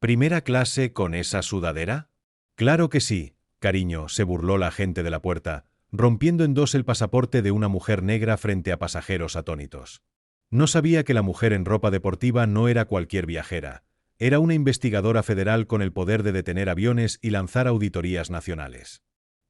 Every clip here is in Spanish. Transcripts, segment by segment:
¿Primera clase con esa sudadera? Claro que sí, cariño, se burló la agente de la puerta, rompiendo en dos el pasaporte de una mujer negra frente a pasajeros atónitos. No sabía que la mujer en ropa deportiva no era cualquier viajera. Era una investigadora federal con el poder de detener aviones y lanzar auditorías nacionales.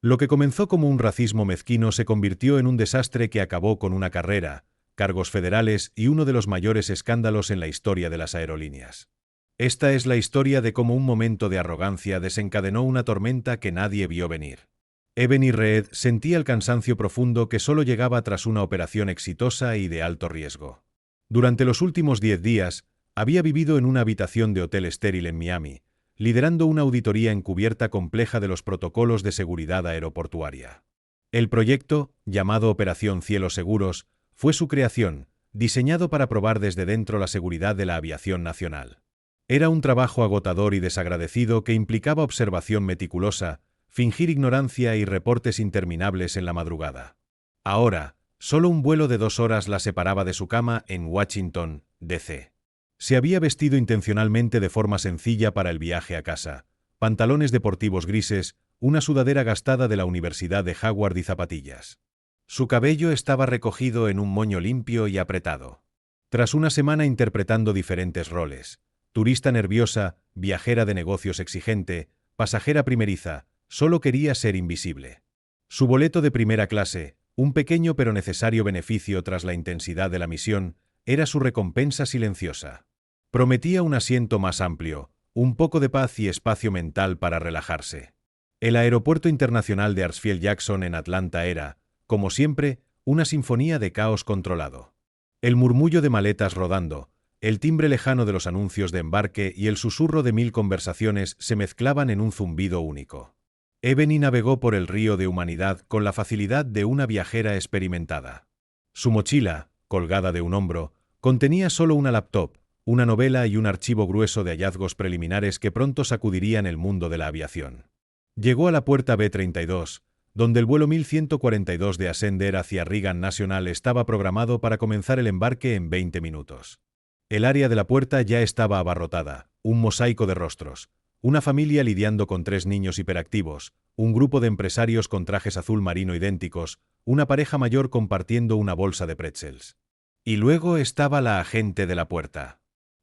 Lo que comenzó como un racismo mezquino se convirtió en un desastre que acabó con una carrera, cargos federales y uno de los mayores escándalos en la historia de las aerolíneas. Esta es la historia de cómo un momento de arrogancia desencadenó una tormenta que nadie vio venir. Ebony Reed sentía el cansancio profundo que solo llegaba tras una operación exitosa y de alto riesgo. Durante los últimos 10 días, había vivido en una habitación de hotel estéril en Miami, liderando una auditoría encubierta compleja de los protocolos de seguridad aeroportuaria. El proyecto, llamado Operación Cielos Seguros, fue su creación, diseñado para probar desde dentro la seguridad de la aviación nacional. Era un trabajo agotador y desagradecido que implicaba observación meticulosa, fingir ignorancia y reportes interminables en la madrugada. Ahora, solo un vuelo de 2 horas la separaba de su cama en Washington, D.C. Se había vestido intencionalmente de forma sencilla para el viaje a casa: pantalones deportivos grises, una sudadera gastada de la Universidad de Howard y zapatillas. Su cabello estaba recogido en un moño limpio y apretado. Tras una semana interpretando diferentes roles: turista nerviosa, viajera de negocios exigente, pasajera primeriza, solo quería ser invisible. Su boleto de primera clase, un pequeño pero necesario beneficio tras la intensidad de la misión, era su recompensa silenciosa. Prometía un asiento más amplio, un poco de paz y espacio mental para relajarse. El aeropuerto internacional de Hartsfield-Jackson en Atlanta era, como siempre, una sinfonía de caos controlado. El murmullo de maletas rodando, el timbre lejano de los anuncios de embarque y el susurro de 1000 conversaciones se mezclaban en un zumbido único. Ebony navegó por el río de humanidad con la facilidad de una viajera experimentada. Su mochila, colgada de un hombro, contenía solo una laptop, una novela y un archivo grueso de hallazgos preliminares que pronto sacudirían el mundo de la aviación. Llegó a la puerta B-32, donde el vuelo 1142 de Ascender hacia Reagan National estaba programado para comenzar el embarque en 20 minutos. El área de la puerta ya estaba abarrotada, un mosaico de rostros, una familia lidiando con 3 niños hiperactivos, un grupo de empresarios con trajes azul marino idénticos, una pareja mayor compartiendo una bolsa de pretzels. Y luego estaba la agente de la puerta.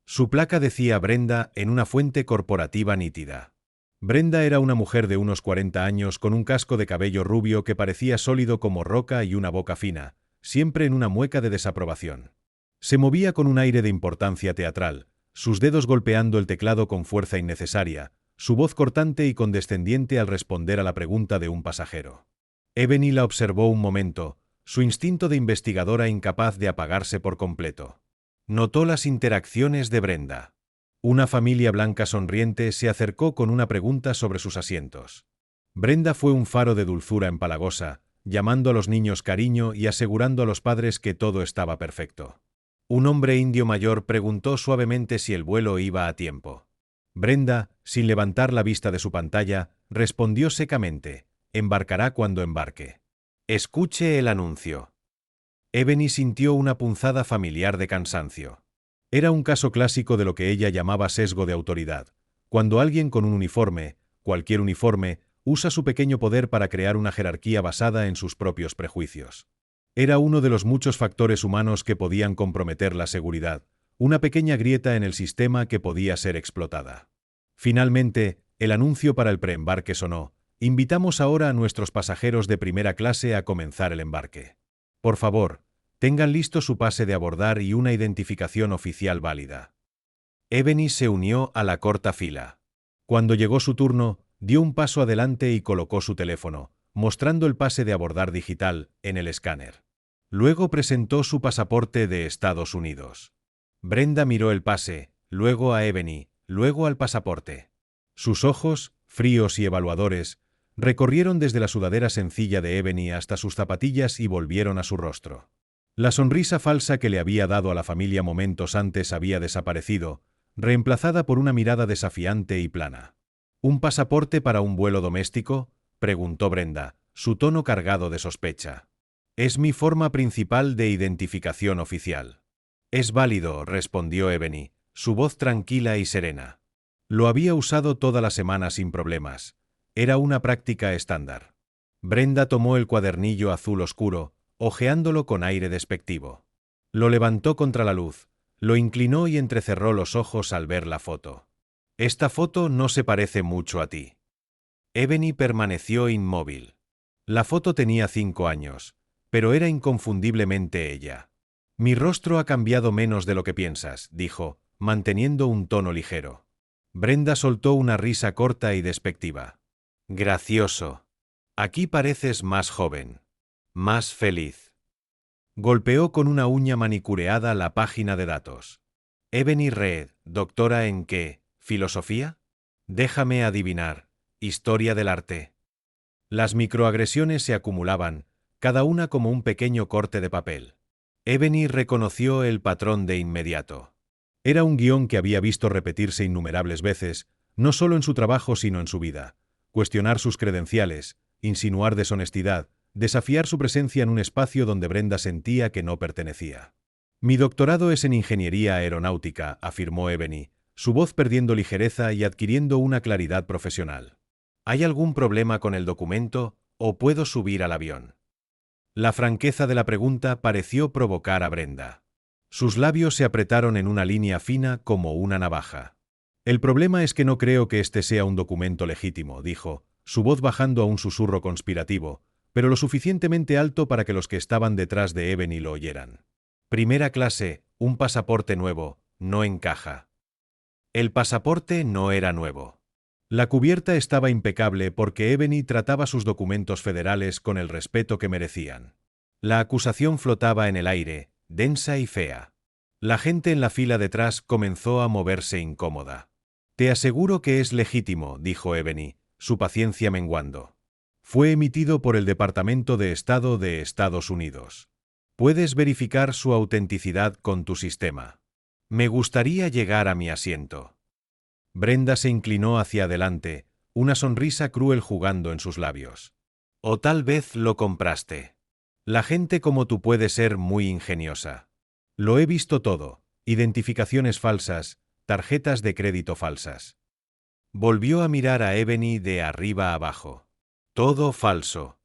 Su placa decía Brenda en una fuente corporativa nítida. Brenda era una mujer de unos 40 años con un casco de cabello rubio que parecía sólido como roca y una boca fina, siempre en una mueca de desaprobación. Se movía con un aire de importancia teatral, sus dedos golpeando el teclado con fuerza innecesaria, su voz cortante y condescendiente al responder a la pregunta de un pasajero. Ebony la observó un momento, su instinto de investigadora incapaz de apagarse por completo. Notó las interacciones de Brenda. Una familia blanca sonriente se acercó con una pregunta sobre sus asientos. Brenda fue un faro de dulzura empalagosa, llamando a los niños cariño y asegurando a los padres que todo estaba perfecto. Un hombre indio mayor preguntó suavemente si el vuelo iba a tiempo. Brenda, sin levantar la vista de su pantalla, respondió secamente: embarcará cuando embarque. Escuche el anuncio. Ebony sintió una punzada familiar de cansancio. Era un caso clásico de lo que ella llamaba sesgo de autoridad, cuando alguien con un uniforme, cualquier uniforme, usa su pequeño poder para crear una jerarquía basada en sus propios prejuicios. Era uno de los muchos factores humanos que podían comprometer la seguridad, una pequeña grieta en el sistema que podía ser explotada. Finalmente, el anuncio para el preembarque sonó: invitamos ahora a nuestros pasajeros de primera clase a comenzar el embarque. Por favor, tengan listo su pase de abordar y una identificación oficial válida. Ebony se unió a la corta fila. Cuando llegó su turno, dio un paso adelante y colocó su teléfono, mostrando el pase de abordar digital, en el escáner. Luego presentó su pasaporte de Estados Unidos. Brenda miró el pase, luego a Ebony, luego al pasaporte. Sus ojos, fríos y evaluadores, recorrieron desde la sudadera sencilla de Ebony hasta sus zapatillas y volvieron a su rostro. La sonrisa falsa que le había dado a la familia momentos antes había desaparecido, reemplazada por una mirada desafiante y plana. ¿Un pasaporte para un vuelo doméstico?, preguntó Brenda, su tono cargado de sospecha. Es mi forma principal de identificación oficial. Es válido, respondió Ebony, su voz tranquila y serena. Lo había usado toda la semana sin problemas. Era una práctica estándar. Brenda tomó el cuadernillo azul oscuro, hojeándolo con aire despectivo. Lo levantó contra la luz, lo inclinó y entrecerró los ojos al ver la foto. Esta foto no se parece mucho a ti. Ebony permaneció inmóvil. La foto tenía 5 años, pero era inconfundiblemente ella. Mi rostro ha cambiado menos de lo que piensas, dijo, manteniendo un tono ligero. Brenda soltó una risa corta y despectiva. Gracioso. Aquí pareces más joven. Más feliz. Golpeó con una uña manicureada la página de datos. Ebony Reed, doctora en ¿qué? ¿Filosofía? Déjame adivinar. Historia del arte. Las microagresiones se acumulaban, cada una como un pequeño corte de papel. Ebony reconoció el patrón de inmediato. Era un guión que había visto repetirse innumerables veces, no solo en su trabajo sino en su vida. Cuestionar sus credenciales, insinuar deshonestidad, desafiar su presencia en un espacio donde Brenda sentía que no pertenecía. Mi doctorado es en ingeniería aeronáutica, afirmó Ebony, su voz perdiendo ligereza y adquiriendo una claridad profesional. ¿Hay algún problema con el documento o puedo subir al avión? La franqueza de la pregunta pareció provocar a Brenda. Sus labios se apretaron en una línea fina como una navaja. El problema es que no creo que este sea un documento legítimo, dijo, su voz bajando a un susurro conspirativo, pero lo suficientemente alto para que los que estaban detrás de Ebony lo oyeran. Primera clase, un pasaporte nuevo, no encaja. El pasaporte no era nuevo. La cubierta estaba impecable porque Ebony trataba sus documentos federales con el respeto que merecían. La acusación flotaba en el aire, densa y fea. La gente en la fila detrás comenzó a moverse incómoda. Te aseguro que es legítimo, dijo Ebony, su paciencia menguando. Fue emitido por el Departamento de Estado de Estados Unidos. Puedes verificar su autenticidad con tu sistema. Me gustaría llegar a mi asiento. Brenda se inclinó hacia adelante, una sonrisa cruel jugando en sus labios. O tal vez lo compraste. La gente como tú puede ser muy ingeniosa. Lo he visto todo, identificaciones falsas, tarjetas de crédito falsas. Volvió a mirar a Ebony de arriba abajo. Todo falso.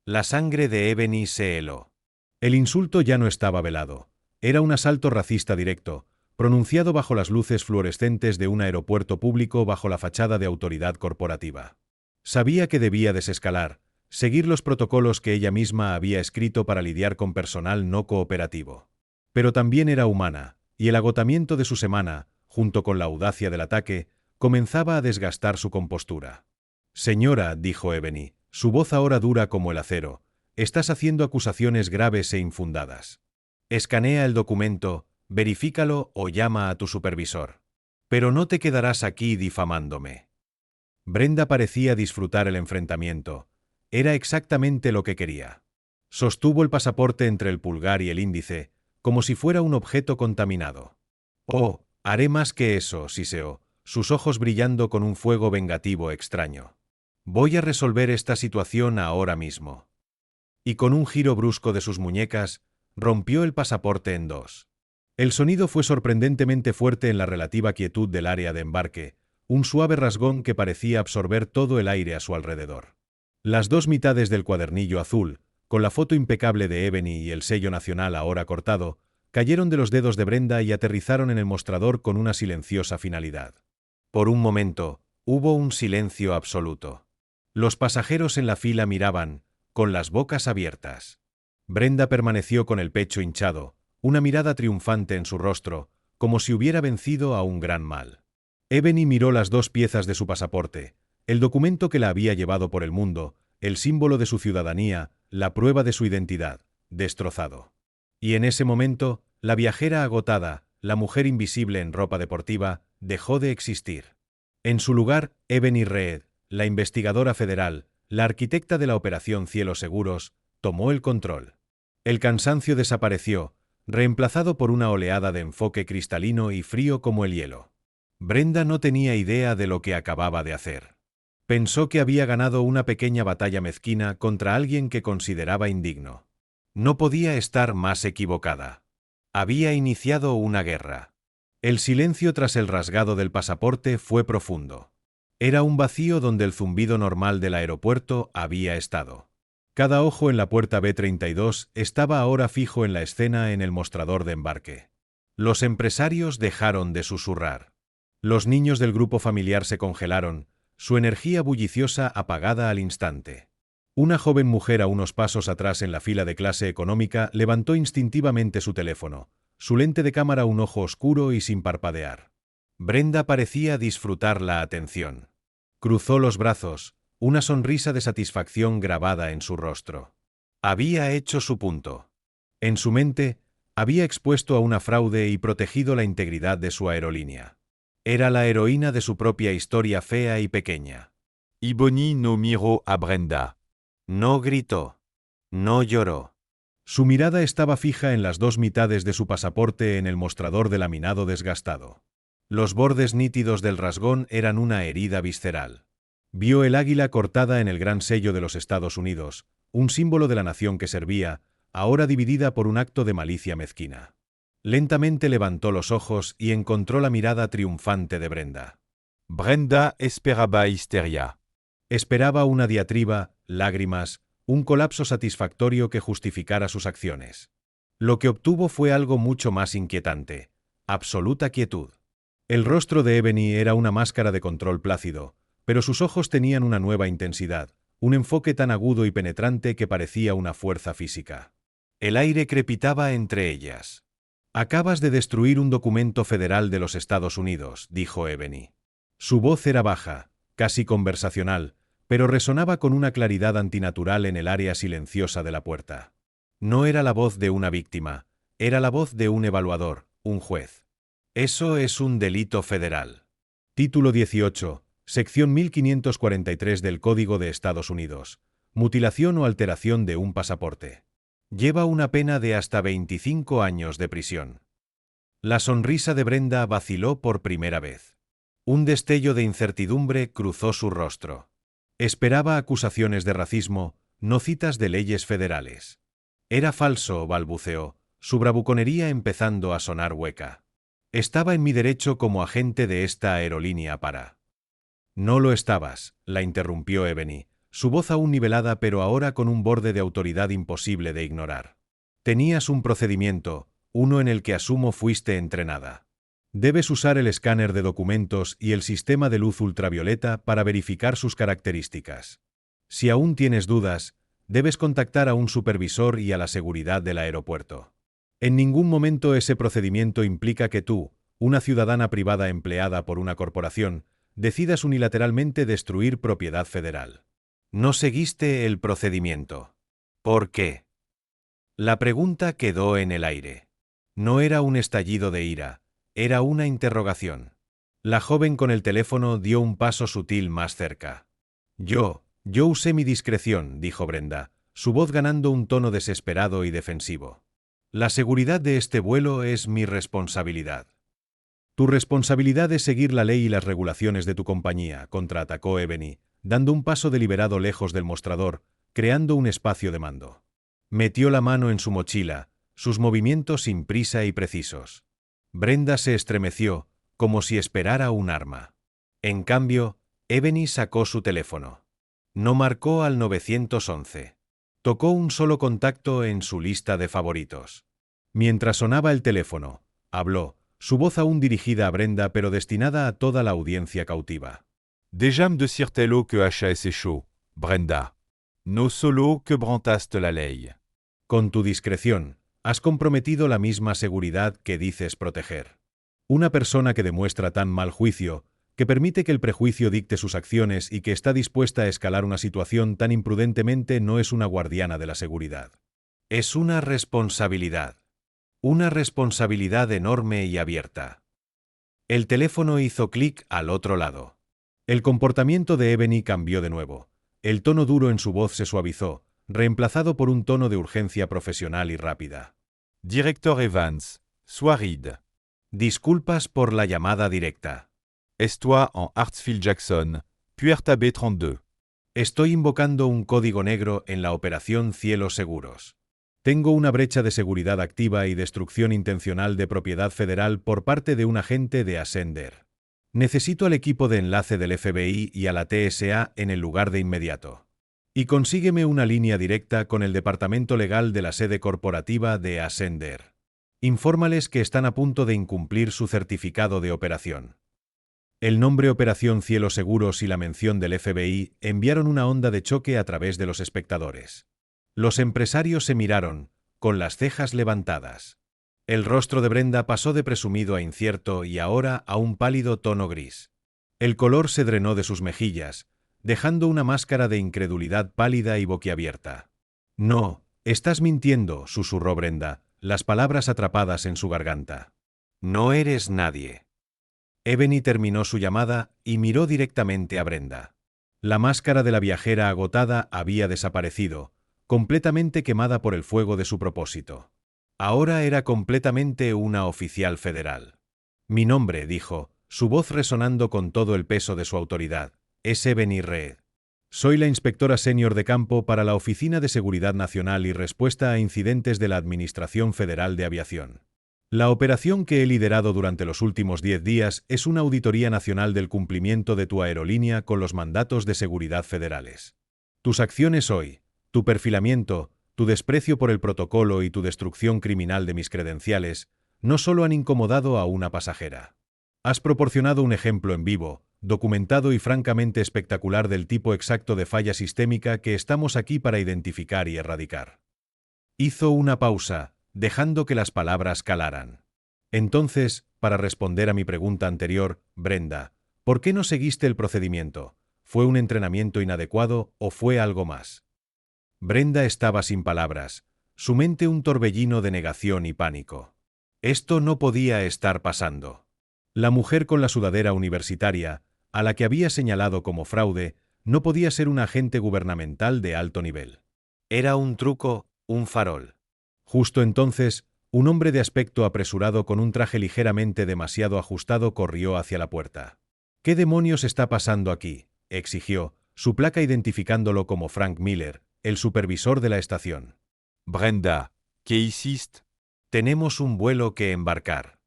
La sangre de Ebony se heló. El insulto ya no estaba velado. Era un asalto racista directo, pronunciado bajo las luces fluorescentes de un aeropuerto público bajo la fachada de autoridad corporativa. Sabía que debía desescalar, seguir los protocolos que ella misma había escrito para lidiar con personal no cooperativo. Pero también era humana, y el agotamiento de su semana, junto con la audacia del ataque, comenzaba a desgastar su compostura. Señora, dijo Ebony, su voz ahora dura como el acero, estás haciendo acusaciones graves e infundadas. Escanea el documento, verifícalo o llama a tu supervisor. Pero no te quedarás aquí difamándome. Brenda parecía disfrutar el enfrentamiento. Era exactamente lo que quería. Sostuvo el pasaporte entre el pulgar y el índice, como si fuera un objeto contaminado. Oh, haré más que eso, siseó, sus ojos brillando con un fuego vengativo extraño. Voy a resolver esta situación ahora mismo. Y con un giro brusco de sus muñecas, rompió el pasaporte en dos. El sonido fue sorprendentemente fuerte en la relativa quietud del área de embarque, un suave rasgón que parecía absorber todo el aire a su alrededor. Las dos mitades del cuadernillo azul, con la foto impecable de Ebony y el sello nacional ahora cortado, cayeron de los dedos de Brenda y aterrizaron en el mostrador con una silenciosa finalidad. Por un momento, hubo un silencio absoluto. Los pasajeros en la fila miraban, con las bocas abiertas. Brenda permaneció con el pecho hinchado, una mirada triunfante en su rostro, como si hubiera vencido a un gran mal. Ebony miró las dos piezas de su pasaporte, el documento que la había llevado por el mundo, el símbolo de su ciudadanía, la prueba de su identidad, destrozado. Y en ese momento, la viajera agotada, la mujer invisible en ropa deportiva, dejó de existir. En su lugar, Ebony Reed, la investigadora federal, la arquitecta de la Operación Cielos Seguros, tomó el control. El cansancio desapareció, reemplazado por una oleada de enfoque cristalino y frío como el hielo. Brenda no tenía idea de lo que acababa de hacer. Pensó que había ganado una pequeña batalla mezquina contra alguien que consideraba indigno. No podía estar más equivocada. Había iniciado una guerra. El silencio tras el rasgado del pasaporte fue profundo. Era un vacío donde el zumbido normal del aeropuerto había estado. Cada ojo en la puerta B-32 estaba ahora fijo en la escena en el mostrador de embarque. Los empresarios dejaron de susurrar. Los niños del grupo familiar se congelaron, su energía bulliciosa apagada al instante. Una joven mujer a unos pasos atrás en la fila de clase económica levantó instintivamente su teléfono, su lente de cámara un ojo oscuro y sin parpadear. Brenda parecía disfrutar la atención. Cruzó los brazos, una sonrisa de satisfacción grabada en su rostro. Había hecho su punto. En su mente, había expuesto a una fraude y protegido la integridad de su aerolínea. Era la heroína de su propia historia fea y pequeña. Ebony no miró a Brenda. No gritó. No lloró. Su mirada estaba fija en las dos mitades de su pasaporte en el mostrador de laminado desgastado. Los bordes nítidos del rasgón eran una herida visceral. Vio el águila cortada en el gran sello de los Estados Unidos, un símbolo de la nación que servía, ahora dividida por un acto de malicia mezquina. Lentamente levantó los ojos y encontró la mirada triunfante de Brenda. Brenda esperaba histeria. Esperaba una diatriba, lágrimas, un colapso satisfactorio que justificara sus acciones. Lo que obtuvo fue algo mucho más inquietante: absoluta quietud. El rostro de Ebony era una máscara de control plácido, pero sus ojos tenían una nueva intensidad, un enfoque tan agudo y penetrante que parecía una fuerza física. El aire crepitaba entre ellas. «Acabas de destruir un documento federal de los Estados Unidos», dijo Ebony. Su voz era baja, casi conversacional, pero resonaba con una claridad antinatural en el área silenciosa de la puerta. No era la voz de una víctima, era la voz de un evaluador, un juez. Eso es un delito federal. Título 18, sección 1543 del Código de Estados Unidos. Mutilación o alteración de un pasaporte. Lleva una pena de hasta 25 años de prisión. La sonrisa de Brenda vaciló por primera vez. Un destello de incertidumbre cruzó su rostro. Esperaba acusaciones de racismo, no citas de leyes federales. Era falso, balbuceó, su bravuconería empezando a sonar hueca. Estaba en mi derecho como agente de esta aerolínea para... No lo estabas, la interrumpió Ebony, su voz aún nivelada pero ahora con un borde de autoridad imposible de ignorar. Tenías un procedimiento, uno en el que asumo fuiste entrenada. Debes usar el escáner de documentos y el sistema de luz ultravioleta para verificar sus características. Si aún tienes dudas, debes contactar a un supervisor y a la seguridad del aeropuerto. En ningún momento ese procedimiento implica que tú, una ciudadana privada empleada por una corporación, decidas unilateralmente destruir propiedad federal. No seguiste el procedimiento. ¿Por qué? La pregunta quedó en el aire. No era un estallido de ira, era una interrogación. La joven con el teléfono dio un paso sutil más cerca. Yo usé mi discreción, dijo Brenda, su voz ganando un tono desesperado y defensivo. La seguridad de este vuelo es mi responsabilidad. Tu responsabilidad es seguir la ley y las regulaciones de tu compañía, contraatacó Ebony, dando un paso deliberado lejos del mostrador, creando un espacio de mando. Metió la mano en su mochila, sus movimientos sin prisa y precisos. Brenda se estremeció, como si esperara un arma. En cambio, Ebony sacó su teléfono. No marcó al 911. Tocó un solo contacto en su lista de favoritos. Mientras sonaba el teléfono, habló, su voz aún dirigida a Brenda pero destinada a toda la audiencia cautiva. Déjà me decirtelo que HAS chaud, Brenda. No solo quebrantaste la ley. Con tu discreción, has comprometido la misma seguridad que dices proteger. Una persona que demuestra tan mal juicio, que permite que el prejuicio dicte sus acciones y que está dispuesta a escalar una situación tan imprudentemente no es una guardiana de la seguridad. Es una responsabilidad. Una responsabilidad enorme y abierta. El teléfono hizo clic al otro lado. El comportamiento de Ebony cambió de nuevo. El tono duro en su voz se suavizó, reemplazado por un tono de urgencia profesional y rápida. Director Evans, sois ride. Disculpas por la llamada directa. Est-toi en Hartsfield-Jackson, Puerta B32. Estoy invocando un código negro en la operación Cielos Seguros. Tengo una brecha de seguridad activa y destrucción intencional de propiedad federal por parte de un agente de Ascender. Necesito al equipo de enlace del FBI y a la TSA en el lugar de inmediato. Y consígueme una línea directa con el departamento legal de la sede corporativa de Ascender. Infórmales que están a punto de incumplir su certificado de operación. El nombre Operación Cielo Seguros y la mención del FBI enviaron una onda de choque a través de los espectadores. Los empresarios se miraron, con las cejas levantadas. El rostro de Brenda pasó de presumido a incierto y ahora a un pálido tono gris. El color se drenó de sus mejillas, dejando una máscara de incredulidad pálida y boquiabierta. «No, estás mintiendo», susurró Brenda, las palabras atrapadas en su garganta. «No eres nadie». Ebony terminó su llamada y miró directamente a Brenda. La máscara de la viajera agotada había desaparecido, completamente quemada por el fuego de su propósito. Ahora era completamente una oficial federal. «Mi nombre», dijo, su voz resonando con todo el peso de su autoridad, «es Ebony Reed. Soy la inspectora senior de campo para la Oficina de Seguridad Nacional y Respuesta a Incidentes de la Administración Federal de Aviación. La operación que he liderado durante los últimos 10 días es una auditoría nacional del cumplimiento de tu aerolínea con los mandatos de seguridad federales. Tus acciones hoy, tu perfilamiento, tu desprecio por el protocolo y tu destrucción criminal de mis credenciales no solo han incomodado a una pasajera. Has proporcionado un ejemplo en vivo, documentado y francamente espectacular del tipo exacto de falla sistémica que estamos aquí para identificar y erradicar. Hizo una pausa, dejando que las palabras calaran. Entonces, para responder a mi pregunta anterior, Brenda, ¿por qué no seguiste el procedimiento? ¿Fue un entrenamiento inadecuado o fue algo más? Brenda estaba sin palabras, su mente un torbellino de negación y pánico. Esto no podía estar pasando. La mujer con la sudadera universitaria, a la que había señalado como fraude, no podía ser un agente gubernamental de alto nivel. Era un truco, un farol. Justo entonces, un hombre de aspecto apresurado con un traje ligeramente demasiado ajustado corrió hacia la puerta. «¿Qué demonios está pasando aquí?», exigió, su placa identificándolo como Frank Miller, el supervisor de la estación. Brenda, ¿qué hiciste? «Tenemos un vuelo que embarcar».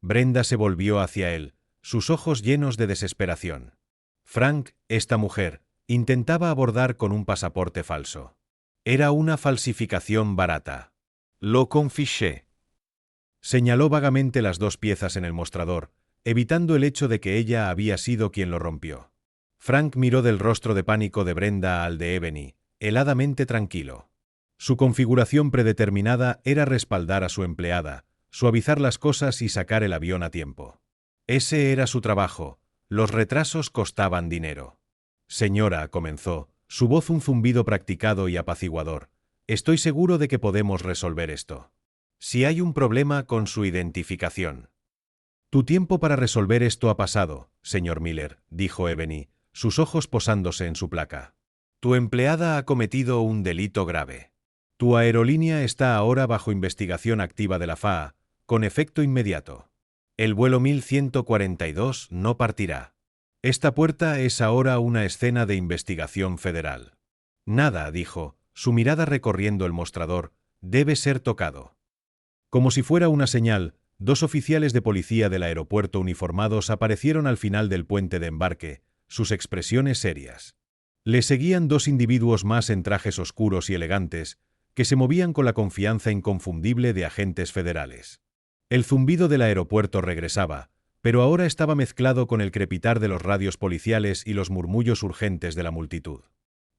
Brenda se volvió hacia él, sus ojos llenos de desesperación. Frank, esta mujer, intentaba abordar con un pasaporte falso. Era una falsificación barata. «Lo confisqué». Señaló vagamente las 2 piezas en el mostrador, evitando el hecho de que ella había sido quien lo rompió. Frank miró del rostro de pánico de Brenda al de Ebony, heladamente tranquilo. Su configuración predeterminada era respaldar a su empleada, suavizar las cosas y sacar el avión a tiempo. Ese era su trabajo, los retrasos costaban dinero. «Señora», comenzó, su voz un zumbido practicado y apaciguador, «estoy seguro de que podemos resolver esto. Si hay un problema con su identificación». «Tu tiempo para resolver esto ha pasado, señor Miller», dijo Ebony, sus ojos posándose en su placa. «Tu empleada ha cometido un delito grave. Tu aerolínea está ahora bajo investigación activa de la FAA, con efecto inmediato. El vuelo 1142 no partirá. Esta puerta es ahora una escena de investigación federal». «Nada», dijo, su mirada recorriendo el mostrador, «debe ser tocado». Como si fuera una señal, 2 oficiales de policía del aeropuerto uniformados aparecieron al final del puente de embarque, sus expresiones serias. Le seguían 2 individuos más en trajes oscuros y elegantes, que se movían con la confianza inconfundible de agentes federales. El zumbido del aeropuerto regresaba, pero ahora estaba mezclado con el crepitar de los radios policiales y los murmullos urgentes de la multitud.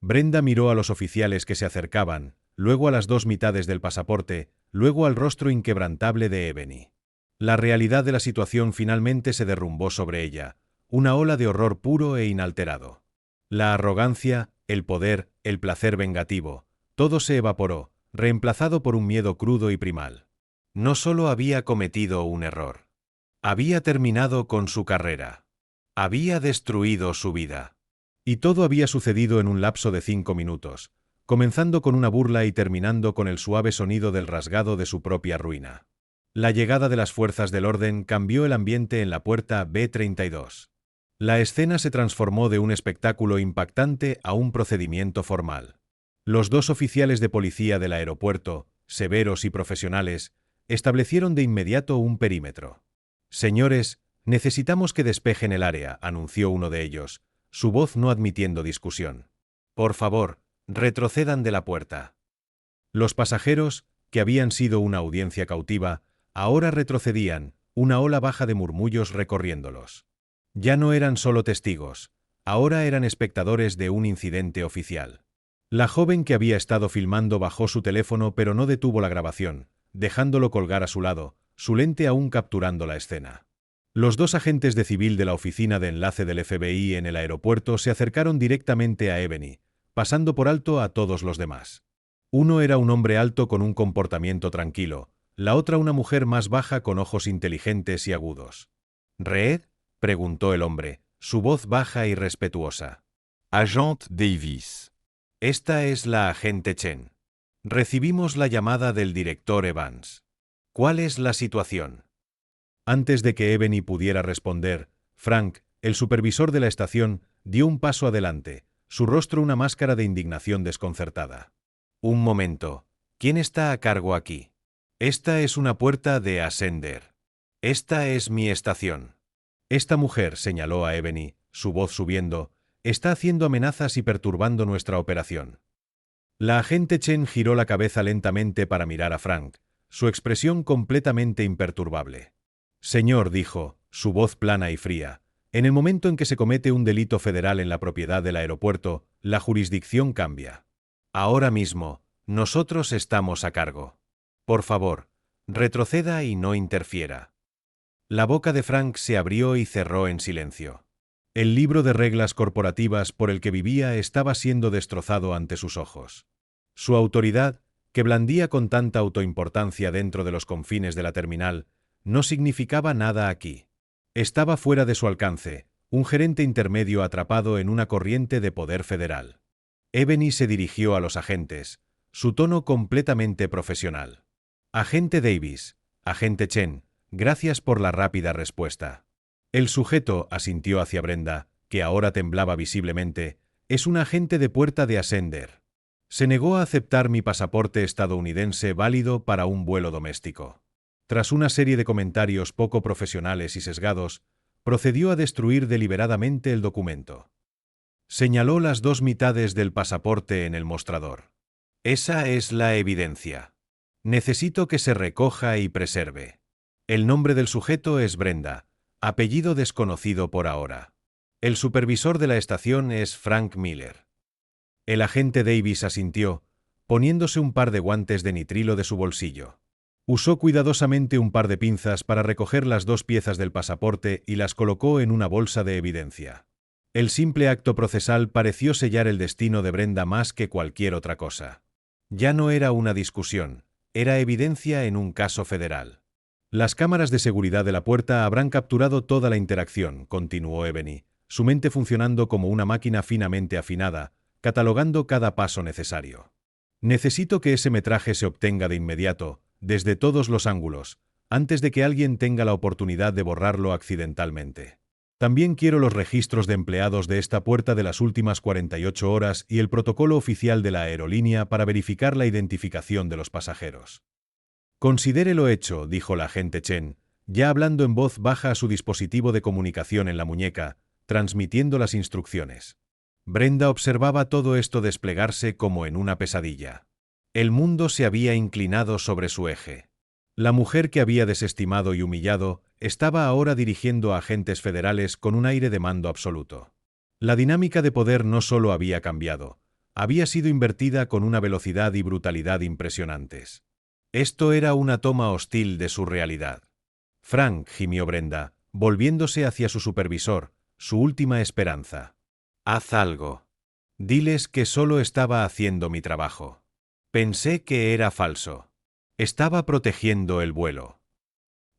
Brenda miró a los oficiales que se acercaban, luego a las 2 mitades del pasaporte, luego al rostro inquebrantable de Ebony. La realidad de la situación finalmente se derrumbó sobre ella, una ola de horror puro e inalterado. La arrogancia, el poder, el placer vengativo, todo se evaporó, reemplazado por un miedo crudo y primal. No solo había cometido un error. Había terminado con su carrera. Había destruido su vida. Y todo había sucedido en un lapso de 5 minutos, comenzando con una burla y terminando con el suave sonido del rasgado de su propia ruina. La llegada de las fuerzas del orden cambió el ambiente en la puerta B-32. La escena se transformó de un espectáculo impactante a un procedimiento formal. Los 2 oficiales de policía del aeropuerto, severos y profesionales, establecieron de inmediato un perímetro. «Señores, necesitamos que despejen el área», anunció uno de ellos, su voz no admitiendo discusión. «Por favor, retrocedan de la puerta». Los pasajeros, que habían sido una audiencia cautiva, ahora retrocedían, una ola baja de murmullos recorriéndolos. Ya no eran solo testigos, ahora eran espectadores de un incidente oficial. La joven que había estado filmando bajó su teléfono pero no detuvo la grabación, dejándolo colgar a su lado, su lente aún capturando la escena. Los dos agentes de civil de la oficina de enlace del FBI en el aeropuerto se acercaron directamente a Ebony, pasando por alto a todos los demás. Uno era un hombre alto con un comportamiento tranquilo, la otra una mujer más baja con ojos inteligentes y agudos. «¿Reed?», preguntó el hombre, su voz baja y respetuosa. Agent Davis. «Esta es la agente Chen. Recibimos la llamada del director Evans. ¿Cuál es la situación?». Antes de que Ebony pudiera responder, Frank, el supervisor de la estación, dio un paso adelante, su rostro una máscara de indignación desconcertada. «Un momento. ¿Quién está a cargo aquí? Esta es una puerta de Ascender. Esta es mi estación». «Esta mujer», señaló a Ebony, su voz subiendo, «está haciendo amenazas y perturbando nuestra operación». La agente Chen giró la cabeza lentamente para mirar a Frank, su expresión completamente imperturbable. «Señor», dijo, su voz plana y fría, «en el momento en que se comete un delito federal en la propiedad del aeropuerto, la jurisdicción cambia. Ahora mismo, nosotros estamos a cargo. Por favor, retroceda y no interfiera». La boca de Frank se abrió y cerró en silencio. El libro de reglas corporativas por el que vivía estaba siendo destrozado ante sus ojos. Su autoridad, que blandía con tanta autoimportancia dentro de los confines de la terminal, no significaba nada aquí. Estaba fuera de su alcance, un gerente intermedio atrapado en una corriente de poder federal. Ebony se dirigió a los agentes, su tono completamente profesional. «Agente Davis, agente Chen, gracias por la rápida respuesta». El sujeto asintió hacia Brenda, que ahora temblaba visiblemente, «es un agente de puerta de Ascender. Se negó a aceptar mi pasaporte estadounidense válido para un vuelo doméstico». Tras una serie de comentarios poco profesionales y sesgados, procedió a destruir deliberadamente el documento. Señaló las dos mitades del pasaporte en el mostrador. «Esa es la evidencia. Necesito que se recoja y preserve. El nombre del sujeto es Brenda, apellido desconocido por ahora. El supervisor de la estación es Frank Miller». El agente Davis asintió, poniéndose un par de guantes de nitrilo de su bolsillo. Usó cuidadosamente un par de pinzas para recoger las dos piezas del pasaporte y las colocó en una bolsa de evidencia. El simple acto procesal pareció sellar el destino de Brenda más que cualquier otra cosa. Ya no era una discusión, era evidencia en un caso federal. «Las cámaras de seguridad de la puerta habrán capturado toda la interacción», continuó Ebony, su mente funcionando como una máquina finamente afinada, catalogando cada paso necesario. «Necesito que ese metraje se obtenga de inmediato, desde todos los ángulos, antes de que alguien tenga la oportunidad de borrarlo accidentalmente. También quiero los registros de empleados de esta puerta de las últimas 48 horas y el protocolo oficial de la aerolínea para verificar la identificación de los pasajeros». «Considérelo hecho», dijo la agente Chen, ya hablando en voz baja a su dispositivo de comunicación en la muñeca, transmitiendo las instrucciones. Brenda observaba todo esto desplegarse como en una pesadilla. El mundo se había inclinado sobre su eje. La mujer que había desestimado y humillado estaba ahora dirigiendo a agentes federales con un aire de mando absoluto. La dinámica de poder no solo había cambiado, había sido invertida con una velocidad y brutalidad impresionantes. Esto era una toma hostil de su realidad. «Frank», gimió Brenda, volviéndose hacia su supervisor, su última esperanza. «Haz algo. Diles que solo estaba haciendo mi trabajo. Pensé que era falso. Estaba protegiendo el vuelo».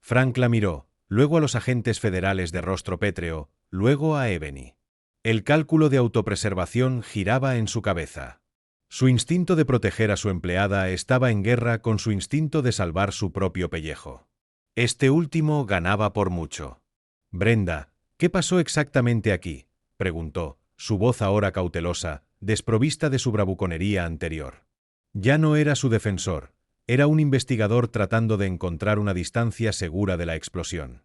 Frank la miró, luego a los agentes federales de rostro pétreo, luego a Ebony. El cálculo de autopreservación giraba en su cabeza. Su instinto de proteger a su empleada estaba en guerra con su instinto de salvar su propio pellejo. Este último ganaba por mucho. «Brenda, ¿qué pasó exactamente aquí?», preguntó, su voz ahora cautelosa, desprovista de su bravuconería anterior. Ya no era su defensor, Era un investigador tratando de encontrar una distancia segura de la explosión.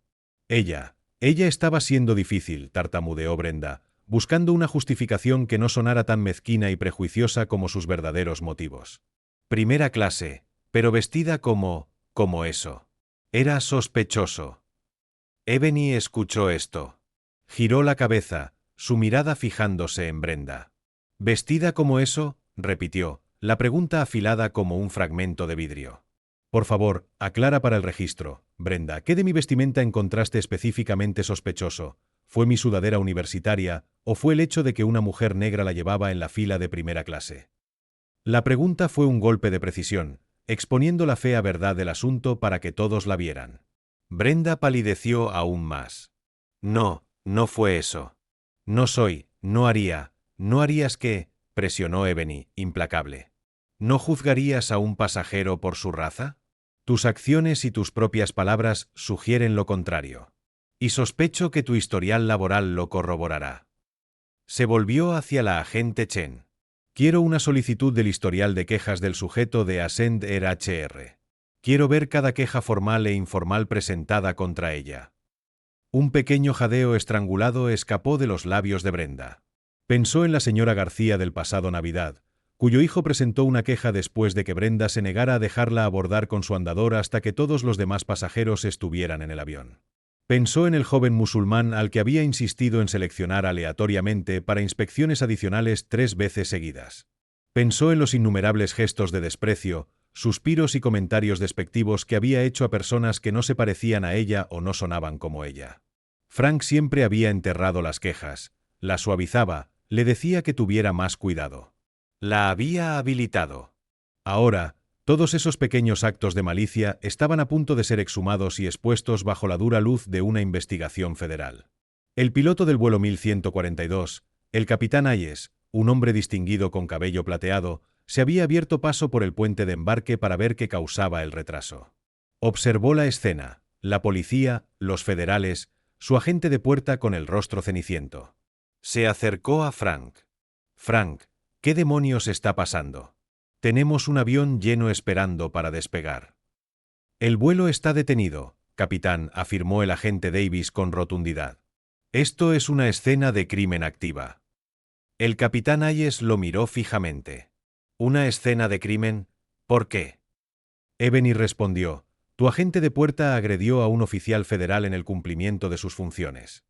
Ella estaba siendo difícil, tartamudeó Brenda, buscando una justificación que no sonara tan mezquina y prejuiciosa como sus verdaderos motivos. Primera clase, pero vestida como eso. Era sospechoso. Ebony escuchó esto. Giró la cabeza, su mirada fijándose en Brenda. ¿Vestida como eso?, repitió, la pregunta afilada como un fragmento de vidrio. Por favor, aclara para el registro, Brenda, ¿qué de mi vestimenta encontraste específicamente sospechoso? ¿Fue mi sudadera universitaria, o fue el hecho de que una mujer negra la llevaba en la fila de primera clase? La pregunta fue un golpe de precisión, exponiendo la fea verdad del asunto para que todos la vieran. Brenda palideció aún más. No fue eso. No harías qué, presionó Ebony, implacable. ¿No juzgarías a un pasajero por su raza? Tus acciones y tus propias palabras sugieren lo contrario. Y sospecho que tu historial laboral lo corroborará. Se volvió hacia la agente Chen. Quiero una solicitud del historial de quejas del sujeto de Ascend HR. Quiero ver cada queja formal e informal presentada contra ella. Un pequeño jadeo estrangulado escapó de los labios de Brenda. Pensó en la señora García del pasado Navidad, cuyo hijo presentó una queja después de que Brenda se negara a dejarla abordar con su andador hasta que todos los demás pasajeros estuvieran en el avión. Pensó en el joven musulmán al que había insistido en seleccionar aleatoriamente para inspecciones adicionales 3 veces seguidas. Pensó en los innumerables gestos de desprecio, suspiros y comentarios despectivos que había hecho a personas que no se parecían a ella o no sonaban como ella. Frank siempre había enterrado las quejas, las suavizaba, le decía que tuviera más cuidado. La había habilitado. Ahora, todos esos pequeños actos de malicia estaban a punto de ser exhumados y expuestos bajo la dura luz de una investigación federal. El piloto del vuelo 1142, el capitán Hayes, un hombre distinguido con cabello plateado, se había abierto paso por el puente de embarque para ver qué causaba el retraso. Observó la escena, la policía, los federales, su agente de puerta con el rostro ceniciento. Se acercó a Frank. Frank, ¿qué demonios está pasando? Tenemos un avión lleno esperando para despegar. El vuelo está detenido, capitán, afirmó el agente Davis con rotundidad. Esto es una escena de crimen activa. El capitán Hayes lo miró fijamente. ¿Una escena de crimen? ¿Por qué? Ebony respondió, tu agente de puerta agredió a un oficial federal en el cumplimiento de sus funciones.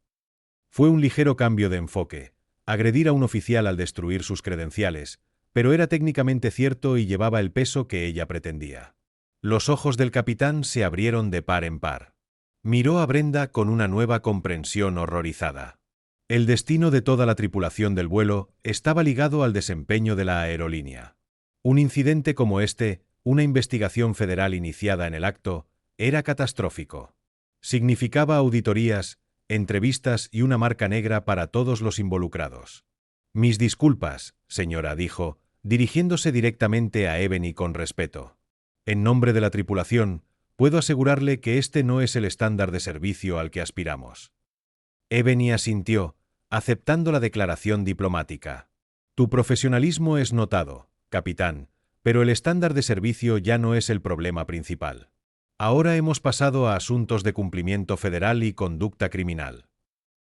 Fue un ligero cambio de enfoque, agredir a un oficial al destruir sus credenciales, pero era técnicamente cierto y llevaba el peso que ella pretendía. Los ojos del capitán se abrieron de par en par. Miró a Brenda con una nueva comprensión horrorizada. El destino de toda la tripulación del vuelo estaba ligado al desempeño de la aerolínea. Un incidente como este, una investigación federal iniciada en el acto, era catastrófico. Significaba auditorías, entrevistas y una marca negra para todos los involucrados. Mis disculpas, señora, dijo, dirigiéndose directamente a Ebony con respeto. En nombre de la tripulación, puedo asegurarle que este no es el estándar de servicio al que aspiramos. Ebony asintió, aceptando la declaración diplomática. Tu profesionalismo es notado, capitán, pero el estándar de servicio ya no es el problema principal. Ahora hemos pasado a asuntos de cumplimiento federal y conducta criminal.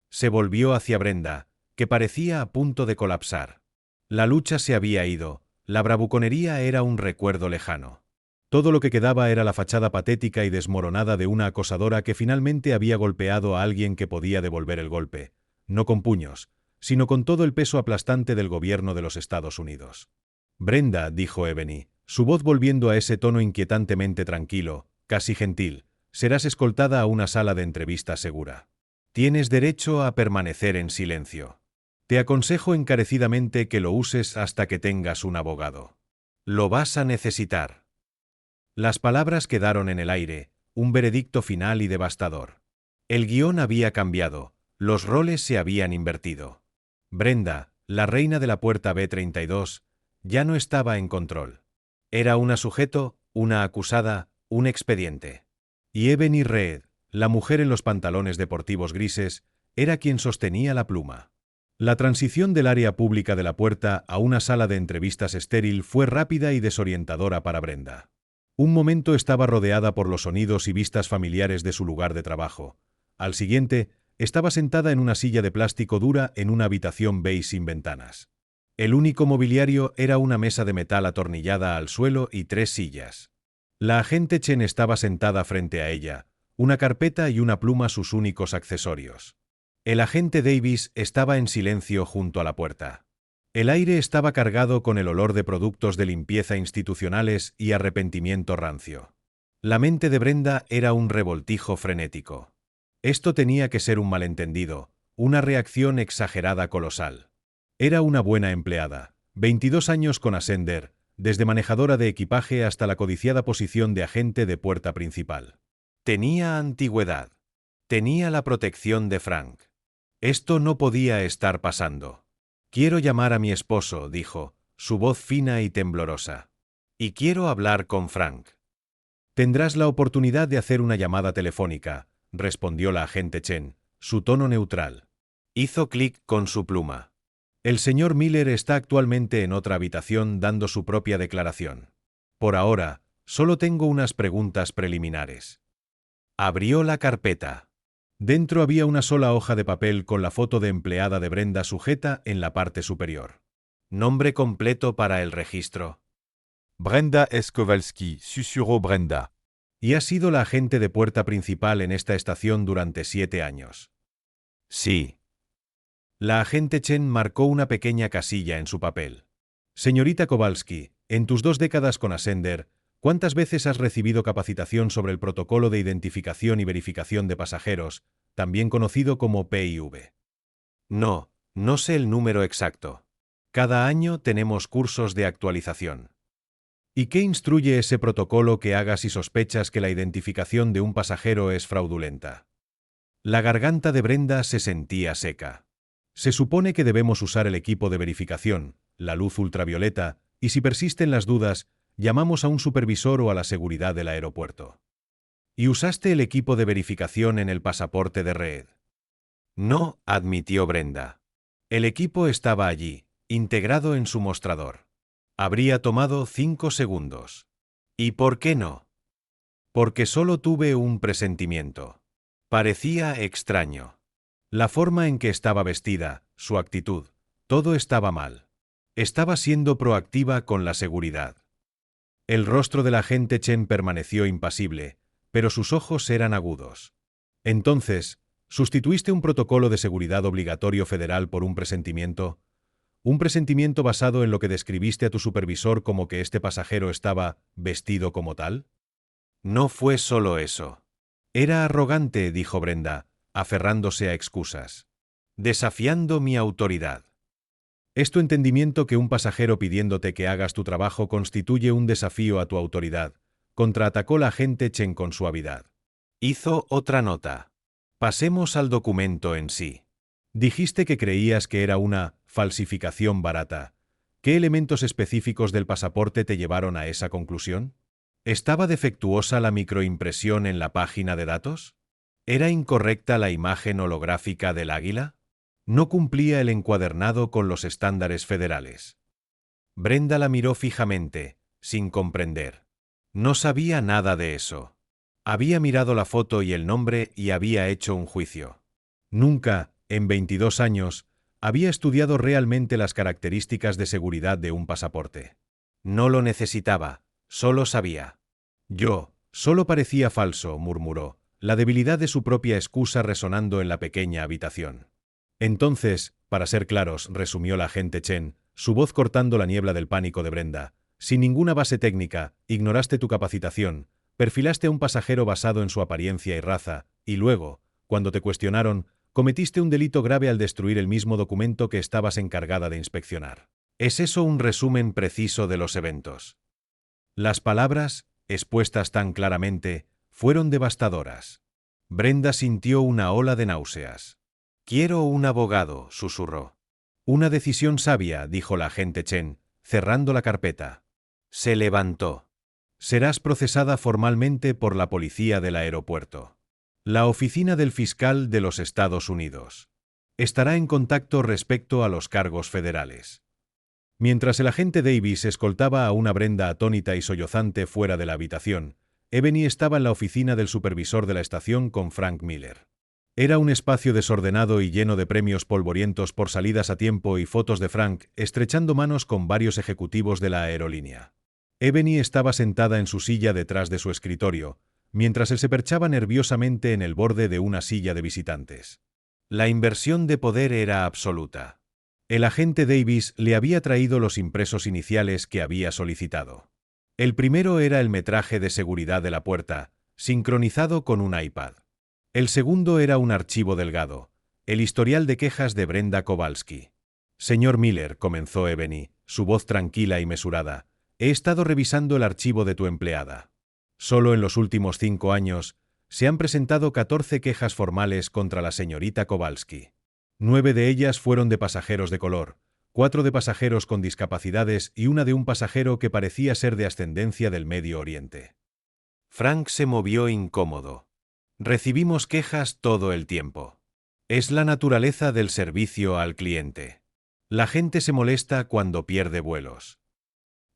Se volvió hacia Brenda, que parecía a punto de colapsar. La lucha se había ido, la bravuconería era un recuerdo lejano. Todo lo que quedaba era la fachada patética y desmoronada de una acosadora que finalmente había golpeado a alguien que podía devolver el golpe, no con puños, sino con todo el peso aplastante del gobierno de los Estados Unidos. Brenda, dijo Ebony, su voz volviendo a ese tono inquietantemente tranquilo, casi gentil, serás escoltada a una sala de entrevista segura. Tienes derecho a permanecer en silencio. Te aconsejo encarecidamente que lo uses hasta que tengas un abogado. Lo vas a necesitar. Las palabras quedaron en el aire, un veredicto final y devastador. El guión había cambiado, los roles se habían invertido. Brenda, la reina de la puerta B32, ya no estaba en control. Era una sujeto, una acusada, un expediente. Y Ebony Reed, la mujer en los pantalones deportivos grises, era quien sostenía la pluma. La transición del área pública de la puerta a una sala de entrevistas estéril fue rápida y desorientadora para Brenda. Un momento estaba rodeada por los sonidos y vistas familiares de su lugar de trabajo. Al siguiente, estaba sentada en una silla de plástico dura en una habitación beige sin ventanas. El único mobiliario era una mesa de metal atornillada al suelo y 3 sillas. La agente Chen estaba sentada frente a ella, una carpeta y una pluma sus únicos accesorios. El agente Davis estaba en silencio junto a la puerta. El aire estaba cargado con el olor de productos de limpieza institucionales y arrepentimiento rancio. La mente de Brenda era un revoltijo frenético. Esto tenía que ser un malentendido, una reacción exagerada colosal. Era una buena empleada, 22 años con Ascender, desde manejadora de equipaje hasta la codiciada posición de agente de puerta principal. Tenía antigüedad. Tenía la protección de Frank. Esto no podía estar pasando. Quiero llamar a mi esposo, dijo, su voz fina y temblorosa. Y quiero hablar con Frank. Tendrás la oportunidad de hacer una llamada telefónica, respondió la agente Chen, su tono neutral. Hizo clic con su pluma. El señor Miller está actualmente en otra habitación dando su propia declaración. Por ahora, solo tengo unas preguntas preliminares. Abrió la carpeta. Dentro había una sola hoja de papel con la foto de empleada de Brenda sujeta en la parte superior. Nombre completo para el registro. Brenda S. Kowalski, susurró Brenda. Y ha sido la agente de puerta principal en esta estación durante 7 años. Sí. La agente Chen marcó una pequeña casilla en su papel. Señorita Kowalski, en tus 2 décadas con Ascender, ¿cuántas veces has recibido capacitación sobre el protocolo de identificación y verificación de pasajeros, también conocido como PIV? No, no sé el número exacto. Cada año tenemos cursos de actualización. ¿Y qué instruye ese protocolo que hagas si sospechas que la identificación de un pasajero es fraudulenta? La garganta de Brenda se sentía seca. Se supone que debemos usar el equipo de verificación, la luz ultravioleta, y si persisten las dudas, llamamos a un supervisor o a la seguridad del aeropuerto. ¿Y usaste el equipo de verificación en el pasaporte de Reed? No, admitió Brenda. El equipo estaba allí, integrado en su mostrador. Habría tomado 5 segundos. ¿Y por qué no? Porque solo tuve un presentimiento. Parecía extraño. La forma en que estaba vestida, su actitud, todo estaba mal. Estaba siendo proactiva con la seguridad. El rostro del agente Chen permaneció impasible, pero sus ojos eran agudos. Entonces, ¿sustituiste un protocolo de seguridad obligatorio federal por un presentimiento? ¿Un presentimiento basado en lo que describiste a tu supervisor como que este pasajero estaba vestido como tal? No fue solo eso. Era arrogante, dijo Brenda, aferrándose a excusas. Desafiando mi autoridad. ¿Es tu entendimiento que un pasajero pidiéndote que hagas tu trabajo constituye un desafío a tu autoridad? Contraatacó la agente Chen con suavidad. Hizo otra nota. Pasemos al documento en sí. Dijiste que creías que era una falsificación barata. ¿Qué elementos específicos del pasaporte te llevaron a esa conclusión? ¿Estaba defectuosa la microimpresión en la página de datos? ¿Era incorrecta la imagen holográfica del águila? ¿No cumplía el encuadernado con los estándares federales? Brenda la miró fijamente, sin comprender. No sabía nada de eso. Había mirado la foto y el nombre y había hecho un juicio. Nunca, en 22 años, había estudiado realmente las características de seguridad de un pasaporte. No lo necesitaba, solo sabía. Solo parecía falso, murmuró, la debilidad de su propia excusa resonando en la pequeña habitación. Entonces, para ser claros, resumió la agente Chen, su voz cortando la niebla del pánico de Brenda, sin ninguna base técnica, ignoraste tu capacitación, perfilaste a un pasajero basado en su apariencia y raza, y luego, cuando te cuestionaron, cometiste un delito grave al destruir el mismo documento que estabas encargada de inspeccionar. ¿Es eso un resumen preciso de los eventos? Las palabras, expuestas tan claramente, fueron devastadoras. Brenda sintió una ola de náuseas. Quiero un abogado, susurró. Una decisión sabia, dijo la agente Chen, cerrando la carpeta. Se levantó. Serás procesada formalmente por la policía del aeropuerto. La oficina del fiscal de los Estados Unidos. Estará en contacto respecto a los cargos federales. Mientras el agente Davis escoltaba a una Brenda atónita y sollozante fuera de la habitación, Ebony estaba en la oficina del supervisor de la estación con Frank Miller. Era un espacio desordenado y lleno de premios polvorientos por salidas a tiempo y fotos de Frank estrechando manos con varios ejecutivos de la aerolínea. Ebony estaba sentada en su silla detrás de su escritorio, mientras él se perchaba nerviosamente en el borde de una silla de visitantes. La inversión de poder era absoluta. El agente Davis le había traído los impresos iniciales que había solicitado. El primero era el metraje de seguridad de la puerta, sincronizado con un iPad. El segundo era un archivo delgado, el historial de quejas de Brenda Kowalski. Señor Miller, comenzó Ebony, su voz tranquila y mesurada, he estado revisando el archivo de tu empleada. Solo en los últimos 5 años se han presentado 14 quejas formales contra la señorita Kowalski. 9 de ellas fueron de pasajeros de color, 4 de pasajeros con discapacidades y una de un pasajero que parecía ser de ascendencia del Medio Oriente. Frank se movió incómodo. Recibimos quejas todo el tiempo. Es la naturaleza del servicio al cliente. La gente se molesta cuando pierde vuelos.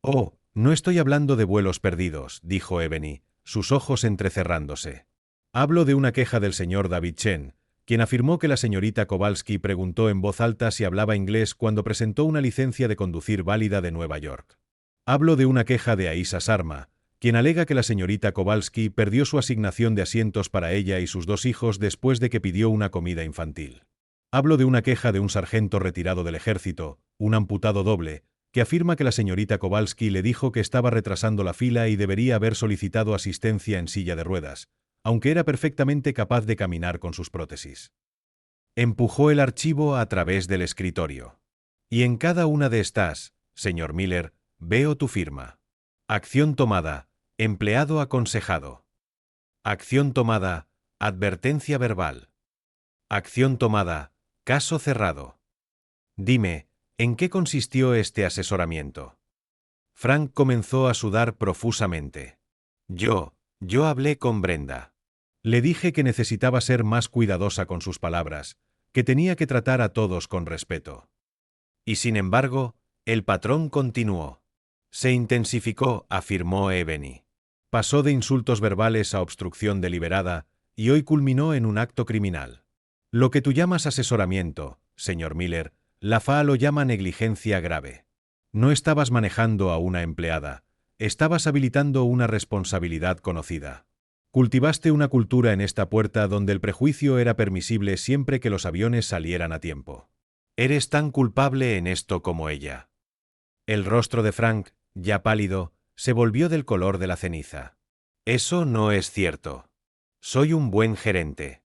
Oh, no estoy hablando de vuelos perdidos, dijo Ebony, sus ojos entrecerrándose. Hablo de una queja del señor David Chen, quien afirmó que la señorita Kowalski preguntó en voz alta si hablaba inglés cuando presentó una licencia de conducir válida de Nueva York. Hablo de una queja de Aisha Sharma, quien alega que la señorita Kowalski perdió su asignación de asientos para ella y sus 2 hijos después de que pidió una comida infantil. Hablo de una queja de un sargento retirado del ejército, un amputado doble, que afirma que la señorita Kowalski le dijo que estaba retrasando la fila y debería haber solicitado asistencia en silla de ruedas, aunque era perfectamente capaz de caminar con sus prótesis. Empujó el archivo a través del escritorio. Y en cada una de estas, señor Miller, veo tu firma. Acción tomada. Empleado aconsejado. Acción tomada, advertencia verbal. Acción tomada, caso cerrado. Dime, ¿en qué consistió este asesoramiento? Frank comenzó a sudar profusamente. Yo hablé con Brenda. Le dije que necesitaba ser más cuidadosa con sus palabras, que tenía que tratar a todos con respeto. Y sin embargo, el patrón continuó. Se intensificó, afirmó Ebony. Pasó de insultos verbales a obstrucción deliberada y hoy culminó en un acto criminal. Lo que tú llamas asesoramiento, señor Miller, la FAA lo llama negligencia grave. No estabas manejando a una empleada, estabas habilitando una responsabilidad conocida. Cultivaste una cultura en esta puerta donde el prejuicio era permisible siempre que los aviones salieran a tiempo. Eres tan culpable en esto como ella. El rostro de Frank, ya pálido, se volvió del color de la ceniza. Eso no es cierto. Soy un buen gerente.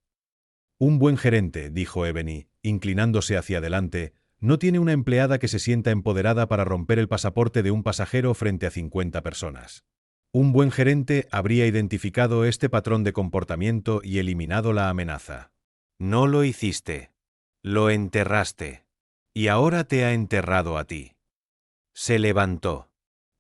Un buen gerente, dijo Ebony, inclinándose hacia adelante, no tiene una empleada que se sienta empoderada para romper el pasaporte de un pasajero frente a 50 personas. Un buen gerente habría identificado este patrón de comportamiento y eliminado la amenaza. No lo hiciste. Lo enterraste. Y ahora te ha enterrado a ti. Se levantó.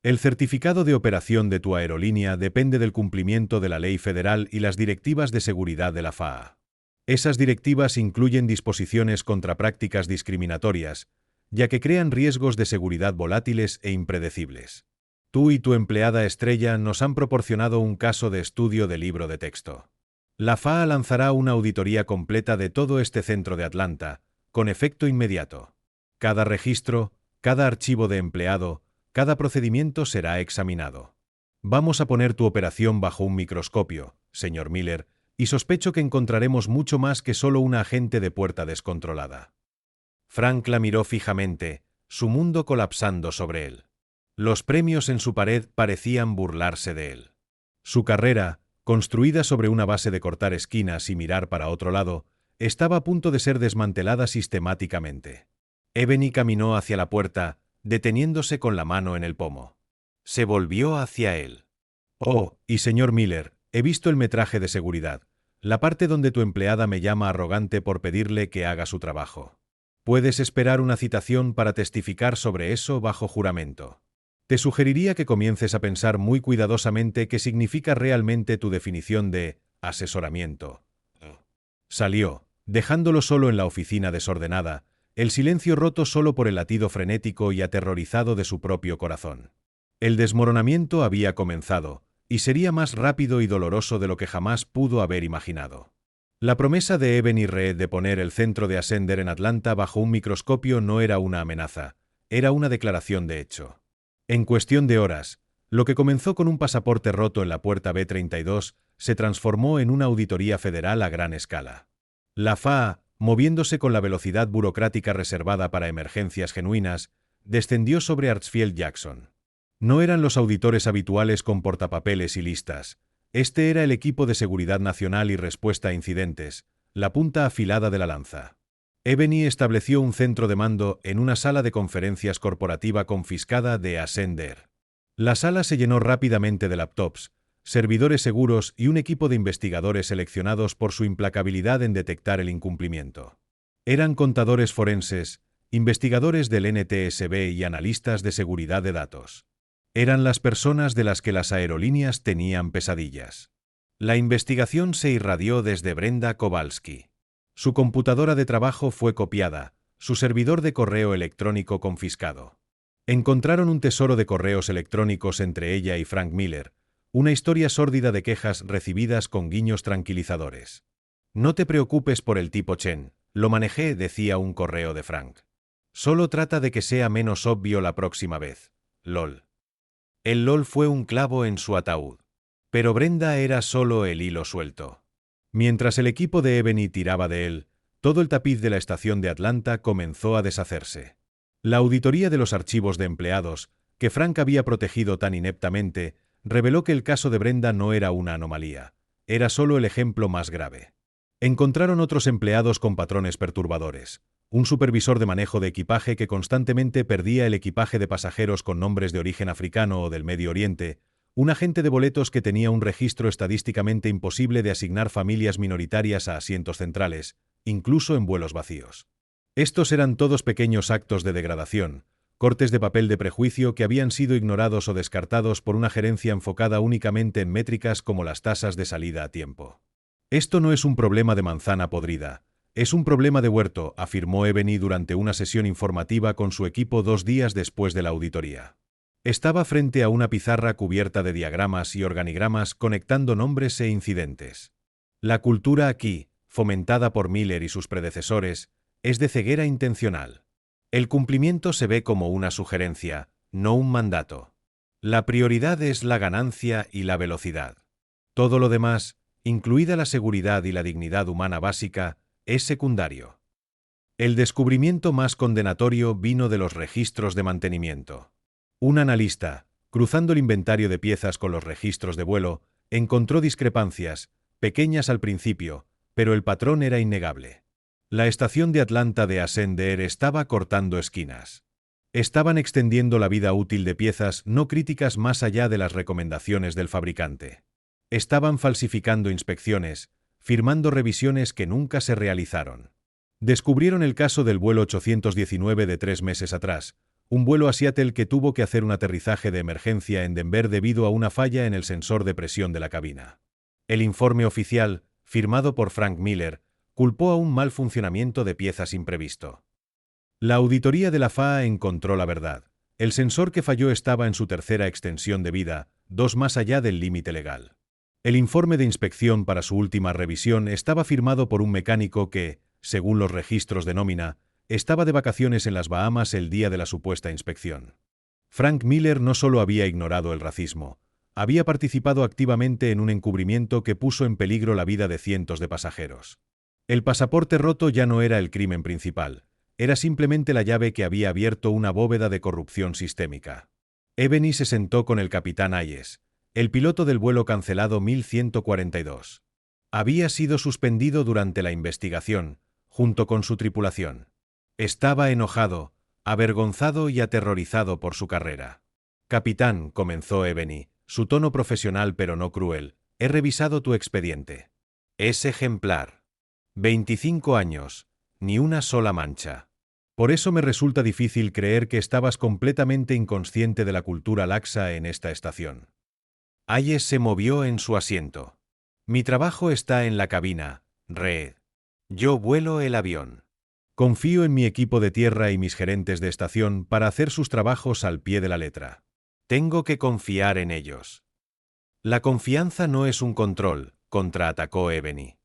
El certificado de operación de tu aerolínea depende del cumplimiento de la ley federal y las directivas de seguridad de la FAA. Esas directivas incluyen disposiciones contra prácticas discriminatorias, ya que crean riesgos de seguridad volátiles e impredecibles. Tú y tu empleada estrella nos han proporcionado un caso de estudio de libro de texto. La FAA lanzará una auditoría completa de todo este centro de Atlanta, con efecto inmediato. Cada registro, cada archivo de empleado, cada procedimiento será examinado. Vamos a poner tu operación bajo un microscopio, señor Miller, y sospecho que encontraremos mucho más que solo una agente de puerta descontrolada. Frank la miró fijamente, su mundo colapsando sobre él. Los premios en su pared parecían burlarse de él. Su carrera, construida sobre una base de cortar esquinas y mirar para otro lado, estaba a punto de ser desmantelada sistemáticamente. Ebony caminó hacia la puerta, deteniéndose con la mano en el pomo. Se volvió hacia él. Oh, y señor Miller, he visto el metraje de seguridad, la parte donde tu empleada me llama arrogante por pedirle que haga su trabajo. Puedes esperar una citación para testificar sobre eso bajo juramento. Te sugeriría que comiences a pensar muy cuidadosamente qué significa realmente tu definición de asesoramiento. Salió, dejándolo solo en la oficina desordenada, el silencio roto solo por el latido frenético y aterrorizado de su propio corazón. El desmoronamiento había comenzado, y sería más rápido y doloroso de lo que jamás pudo haber imaginado. La promesa de Ebony Reed de poner el centro de Ascender en Atlanta bajo un microscopio no era una amenaza, era una declaración de hecho. En cuestión de horas, lo que comenzó con un pasaporte roto en la puerta B-32 se transformó en una auditoría federal a gran escala. La FAA, moviéndose con la velocidad burocrática reservada para emergencias genuinas, descendió sobre Hartsfield Jackson. No eran los auditores habituales con portapapeles y listas. Este era el equipo de seguridad nacional y respuesta a incidentes, la punta afilada de la lanza. Ebony estableció un centro de mando en una sala de conferencias corporativa confiscada de Ascender. La sala se llenó rápidamente de laptops, servidores seguros y un equipo de investigadores seleccionados por su implacabilidad en detectar el incumplimiento. Eran contadores forenses, investigadores del NTSB y analistas de seguridad de datos. Eran las personas de las que las aerolíneas tenían pesadillas. La investigación se irradió desde Brenda Kowalski. Su computadora de trabajo fue copiada, su servidor de correo electrónico confiscado. Encontraron un tesoro de correos electrónicos entre ella y Frank Miller, una historia sórdida de quejas recibidas con guiños tranquilizadores. No te preocupes por el tipo Chen, lo manejé, decía un correo de Frank. Solo trata de que sea menos obvio la próxima vez. LOL. El LOL fue un clavo en su ataúd. Pero Brenda era solo el hilo suelto. Mientras el equipo de Ebony tiraba de él, todo el tapiz de la estación de Atlanta comenzó a deshacerse. La auditoría de los archivos de empleados, que Frank había protegido tan ineptamente, reveló que el caso de Brenda no era una anomalía, era solo el ejemplo más grave. Encontraron otros empleados con patrones perturbadores. Un supervisor de manejo de equipaje que constantemente perdía el equipaje de pasajeros con nombres de origen africano o del Medio Oriente, un agente de boletos que tenía un registro estadísticamente imposible de asignar familias minoritarias a asientos centrales, incluso en vuelos vacíos. Estos eran todos pequeños actos de degradación, cortes de papel de prejuicio que habían sido ignorados o descartados por una gerencia enfocada únicamente en métricas como las tasas de salida a tiempo. Esto no es un problema de manzana podrida. Es un problema de huerto, afirmó Ebony durante una sesión informativa con su equipo 2 días después de la auditoría. Estaba frente a una pizarra cubierta de diagramas y organigramas conectando nombres e incidentes. La cultura aquí, fomentada por Miller y sus predecesores, es de ceguera intencional. El cumplimiento se ve como una sugerencia, no un mandato. La prioridad es la ganancia y la velocidad. Todo lo demás, incluida la seguridad y la dignidad humana básica, es secundario. El descubrimiento más condenatorio vino de los registros de mantenimiento. Un analista, cruzando el inventario de piezas con los registros de vuelo, encontró discrepancias, pequeñas al principio, pero el patrón era innegable. La estación de Atlanta de Ascender estaba cortando esquinas. Estaban extendiendo la vida útil de piezas no críticas más allá de las recomendaciones del fabricante. Estaban falsificando inspecciones, firmando revisiones que nunca se realizaron. Descubrieron el caso del vuelo 819 de 3 meses atrás, un vuelo a Seattle que tuvo que hacer un aterrizaje de emergencia en Denver debido a una falla en el sensor de presión de la cabina. El informe oficial, firmado por Frank Miller, culpó a un mal funcionamiento de piezas imprevisto. La auditoría de la FAA encontró la verdad. El sensor que falló estaba en su tercera extensión de vida, 2 más allá del límite legal. El informe de inspección para su última revisión estaba firmado por un mecánico que, según los registros de nómina, estaba de vacaciones en las Bahamas el día de la supuesta inspección. Frank Miller no solo había ignorado el racismo, había participado activamente en un encubrimiento que puso en peligro la vida de cientos de pasajeros. El pasaporte roto ya no era el crimen principal, era simplemente la llave que había abierto una bóveda de corrupción sistémica. Ebony se sentó con el capitán Hayes, el piloto del vuelo cancelado 1142. Había sido suspendido durante la investigación, junto con su tripulación. Estaba enojado, avergonzado y aterrorizado por su carrera. Capitán, comenzó Ebony, su tono profesional pero no cruel, he revisado tu expediente. Es ejemplar. 25 años, ni una sola mancha. Por eso me resulta difícil creer que estabas completamente inconsciente de la cultura laxa en esta estación. Hayes se movió en su asiento. Mi trabajo está en la cabina, Reed. Yo vuelo el avión. Confío en mi equipo de tierra y mis gerentes de estación para hacer sus trabajos al pie de la letra. Tengo que confiar en ellos. La confianza no es un control, contraatacó Ebony.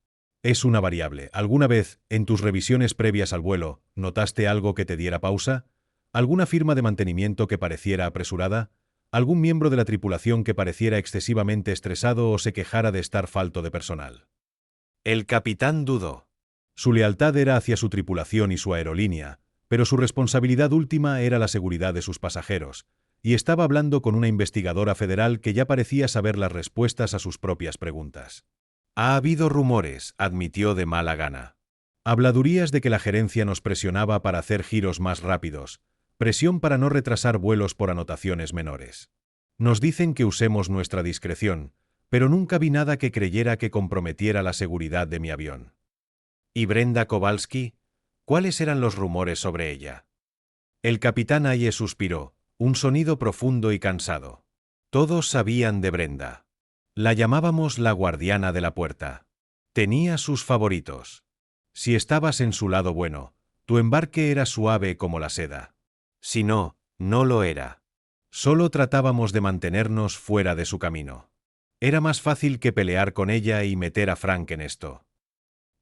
Es una variable. ¿Alguna vez, en tus revisiones previas al vuelo, notaste algo que te diera pausa? ¿Alguna firma de mantenimiento que pareciera apresurada? ¿Algún miembro de la tripulación que pareciera excesivamente estresado o se quejara de estar falto de personal? El capitán dudó. Su lealtad era hacia su tripulación y su aerolínea, pero su responsabilidad última era la seguridad de sus pasajeros, y estaba hablando con una investigadora federal que ya parecía saber las respuestas a sus propias preguntas. Ha habido rumores, admitió de mala gana. Habladurías de que la gerencia nos presionaba para hacer giros más rápidos, presión para no retrasar vuelos por anotaciones menores. Nos dicen que usemos nuestra discreción, pero nunca vi nada que creyera que comprometiera la seguridad de mi avión. ¿Y Brenda Kowalski? ¿Cuáles eran los rumores sobre ella? El capitán Aye suspiró, un sonido profundo y cansado. Todos sabían de Brenda. La llamábamos la guardiana de la puerta. Tenía sus favoritos. Si estabas en su lado bueno, tu embarque era suave como la seda. Si no, no lo era. Solo tratábamos de mantenernos fuera de su camino. Era más fácil que pelear con ella y meter a Frank en esto.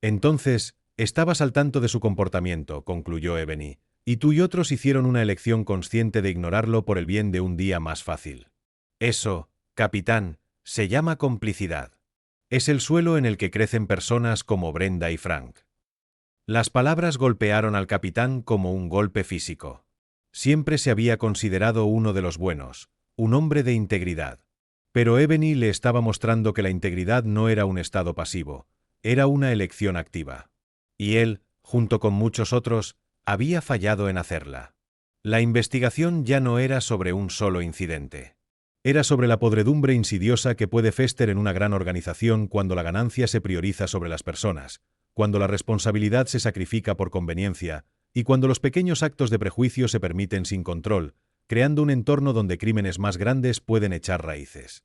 Entonces, estabas al tanto de su comportamiento, concluyó Ebony, y tú y otros hicieron una elección consciente de ignorarlo por el bien de un día más fácil. Eso, capitán, se llama complicidad. Es el suelo en el que crecen personas como Brenda y Frank. Las palabras golpearon al capitán como un golpe físico. Siempre se había considerado uno de los buenos, un hombre de integridad. Pero Ebony le estaba mostrando que la integridad no era un estado pasivo, era una elección activa. Y él, junto con muchos otros, había fallado en hacerla. La investigación ya no era sobre un solo incidente. Era sobre la podredumbre insidiosa que puede fester en una gran organización cuando la ganancia se prioriza sobre las personas, cuando la responsabilidad se sacrifica por conveniencia y cuando los pequeños actos de prejuicio se permiten sin control, creando un entorno donde crímenes más grandes pueden echar raíces.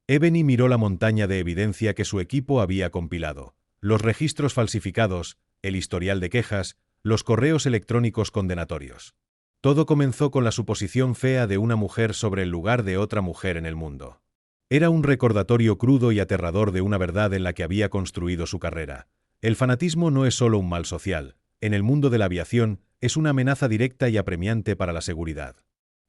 Ebony miró la montaña de evidencia que su equipo había compilado, los registros falsificados, el historial de quejas, los correos electrónicos condenatorios. Todo comenzó con la suposición fea de una mujer sobre el lugar de otra mujer en el mundo. Era un recordatorio crudo y aterrador de una verdad en la que había construido su carrera. El fanatismo no es solo un mal social, en el mundo de la aviación es una amenaza directa y apremiante para la seguridad.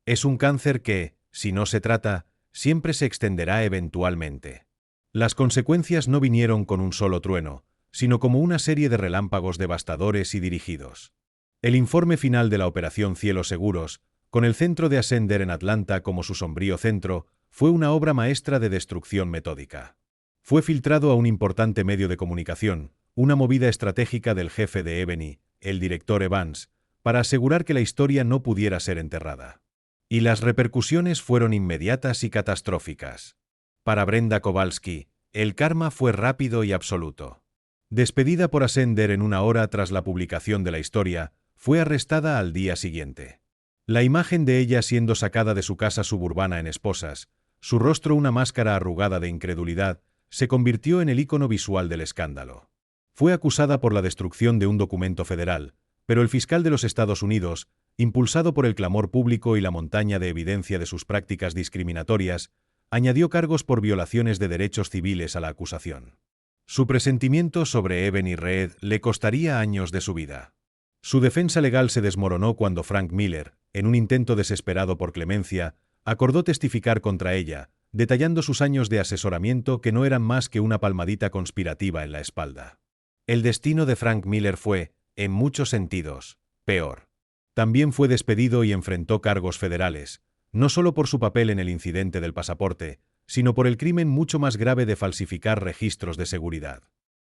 Es un cáncer que, si no se trata, siempre se extenderá eventualmente. Las consecuencias no vinieron con un solo trueno, sino como una serie de relámpagos devastadores y dirigidos. El informe final de la Operación Cielos Seguros, con el centro de Ascender en Atlanta como su sombrío centro, fue una obra maestra de destrucción metódica. Fue filtrado a un importante medio de comunicación, una movida estratégica del jefe de Ebony, el director Evans, para asegurar que la historia no pudiera ser enterrada. Y las repercusiones fueron inmediatas y catastróficas. Para Brenda Kowalski, el karma fue rápido y absoluto. Despedida por Ascender en una hora tras la publicación de la historia, fue arrestada al día siguiente. La imagen de ella siendo sacada de su casa suburbana en Esposas, su rostro una máscara arrugada de incredulidad, se convirtió en el ícono visual del escándalo. Fue acusada por la destrucción de un documento federal, pero el fiscal de los Estados Unidos, impulsado por el clamor público y la montaña de evidencia de sus prácticas discriminatorias, añadió cargos por violaciones de derechos civiles a la acusación. Su presentimiento sobre Ebony Reed le costaría años de su vida. Su defensa legal se desmoronó cuando Frank Miller, en un intento desesperado por clemencia, acordó testificar contra ella, detallando sus años de asesoramiento que no eran más que una palmadita conspirativa en la espalda. El destino de Frank Miller fue, en muchos sentidos, peor. También fue despedido y enfrentó cargos federales, no solo por su papel en el incidente del pasaporte, sino por el crimen mucho más grave de falsificar registros de seguridad.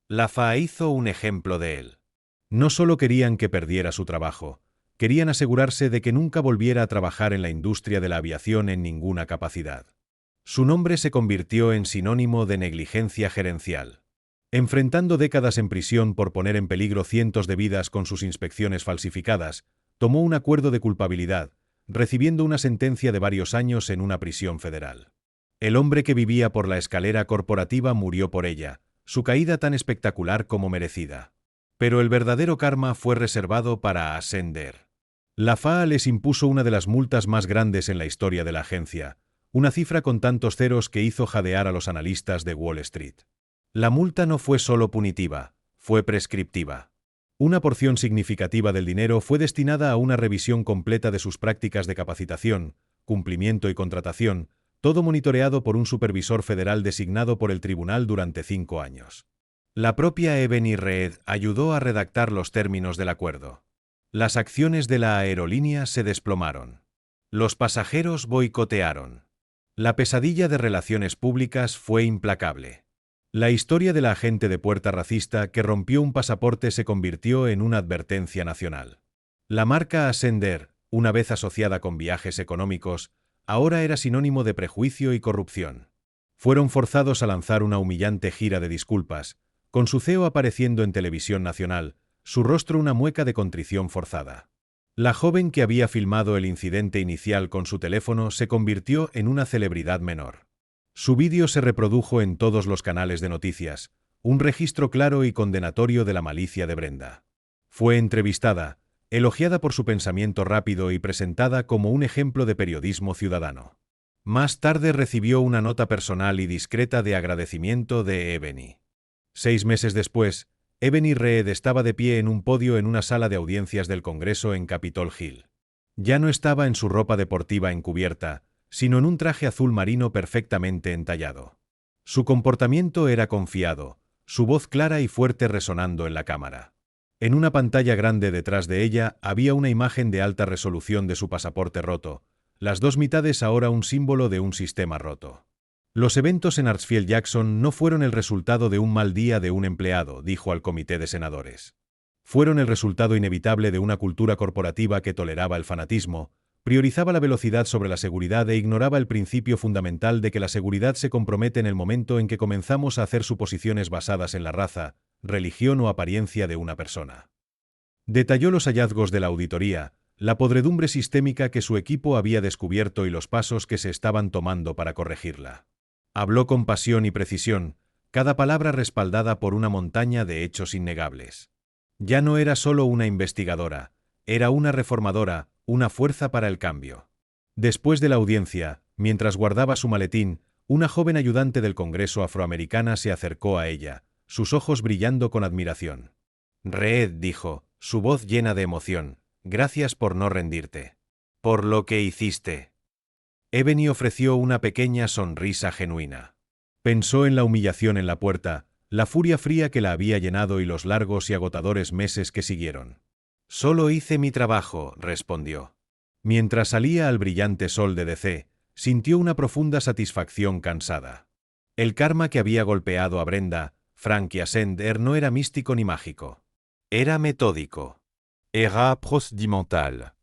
La FAA hizo un ejemplo de él. No solo querían que perdiera su trabajo, querían asegurarse de que nunca volviera a trabajar en la industria de la aviación en ninguna capacidad. Su nombre se convirtió en sinónimo de negligencia gerencial. Enfrentando décadas en prisión por poner en peligro cientos de vidas con sus inspecciones falsificadas, tomó un acuerdo de culpabilidad, recibiendo una sentencia de varios años en una prisión federal. El hombre que vivía por la escalera corporativa murió por ella, su caída tan espectacular como merecida. Pero el verdadero karma fue reservado para Ascender. La FAA les impuso una de las multas más grandes en la historia de la agencia, una cifra con tantos ceros que hizo jadear a los analistas de Wall Street. La multa no fue solo punitiva, fue prescriptiva. Una porción significativa del dinero fue destinada a una revisión completa de sus prácticas de capacitación, cumplimiento y contratación, todo monitoreado por un supervisor federal designado por el tribunal durante 5 años. La propia Ebony Reed ayudó a redactar los términos del acuerdo. Las acciones de la aerolínea se desplomaron. Los pasajeros boicotearon. La pesadilla de relaciones públicas fue implacable. La historia de la agente de puerta racista que rompió un pasaporte se convirtió en una advertencia nacional. La marca Ascender, una vez asociada con viajes económicos, ahora era sinónimo de prejuicio y corrupción. Fueron forzados a lanzar una humillante gira de disculpas, con su CEO apareciendo en televisión nacional, su rostro una mueca de contrición forzada. La joven que había filmado el incidente inicial con su teléfono se convirtió en una celebridad menor. Su vídeo se reprodujo en todos los canales de noticias, un registro claro y condenatorio de la malicia de Brenda. Fue entrevistada, elogiada por su pensamiento rápido y presentada como un ejemplo de periodismo ciudadano. Más tarde recibió una nota personal y discreta de agradecimiento de Ebony. 6 meses después, Ebony Reed estaba de pie en un podio en una sala de audiencias del Congreso en Capitol Hill. Ya no estaba en su ropa deportiva encubierta, sino en un traje azul marino perfectamente entallado. Su comportamiento era confiado, su voz clara y fuerte resonando en la cámara. En una pantalla grande detrás de ella había una imagen de alta resolución de su pasaporte roto, las dos mitades ahora un símbolo de un sistema roto. Los eventos en Hartsfield-Jackson no fueron el resultado de un mal día de un empleado, dijo al comité de senadores. Fueron el resultado inevitable de una cultura corporativa que toleraba el fanatismo, priorizaba la velocidad sobre la seguridad e ignoraba el principio fundamental de que la seguridad se compromete en el momento en que comenzamos a hacer suposiciones basadas en la raza, religión o apariencia de una persona. Detalló los hallazgos de la auditoría, la podredumbre sistémica que su equipo había descubierto y los pasos que se estaban tomando para corregirla. Habló con pasión y precisión, cada palabra respaldada por una montaña de hechos innegables. Ya no era solo una investigadora, era una reformadora, una fuerza para el cambio. Después de la audiencia, mientras guardaba su maletín, una joven ayudante del Congreso afroamericana se acercó a ella, sus ojos brillando con admiración. Reed dijo, su voz llena de emoción, gracias por no rendirte. Por lo que hiciste. Ebony ofreció una pequeña sonrisa genuina. Pensó en la humillación en la puerta, la furia fría que la había llenado y los largos y agotadores meses que siguieron. Solo hice mi trabajo, respondió. Mientras salía al brillante sol de DC, sintió una profunda satisfacción cansada. El karma que había golpeado a Brenda, Frank y Ascender no era místico ni mágico. Era metódico. Era procedimental.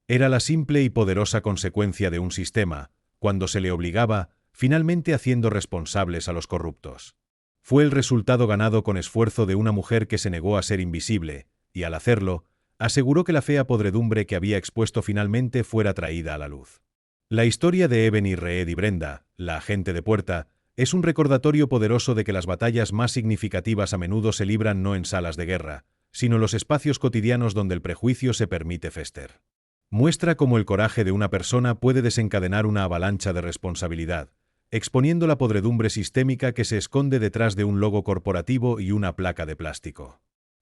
Era la simple y poderosa consecuencia de un sistema, cuando se le obligaba, finalmente haciendo responsables a los corruptos. Fue el resultado ganado con esfuerzo de una mujer que se negó a ser invisible, y al hacerlo, aseguró que la fea podredumbre que había expuesto finalmente fuera traída a la luz. La historia de Ebony Reed y Brenda, la agente de puerta, es un recordatorio poderoso de que las batallas más significativas a menudo se libran no en salas de guerra, sino en los espacios cotidianos donde el prejuicio se permite fester. Muestra cómo el coraje de una persona puede desencadenar una avalancha de responsabilidad, exponiendo la podredumbre sistémica que se esconde detrás de un logo corporativo y una placa de plástico.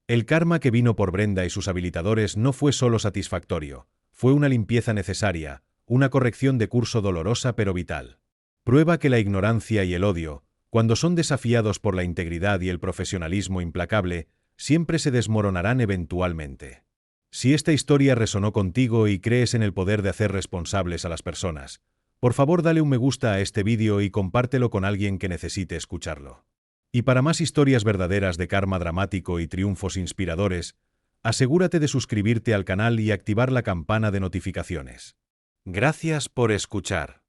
El karma que vino por Brenda y sus habilitadores no fue solo satisfactorio, fue una limpieza necesaria, una corrección de curso dolorosa pero vital. Prueba que la ignorancia y el odio, cuando son desafiados por la integridad y el profesionalismo implacable, siempre se desmoronarán eventualmente. Si esta historia resonó contigo y crees en el poder de hacer responsables a las personas, por favor dale un me gusta a este vídeo y compártelo con alguien que necesite escucharlo. Y para más historias verdaderas de karma dramático y triunfos inspiradores, asegúrate de suscribirte al canal y activar la campana de notificaciones. Gracias por escuchar.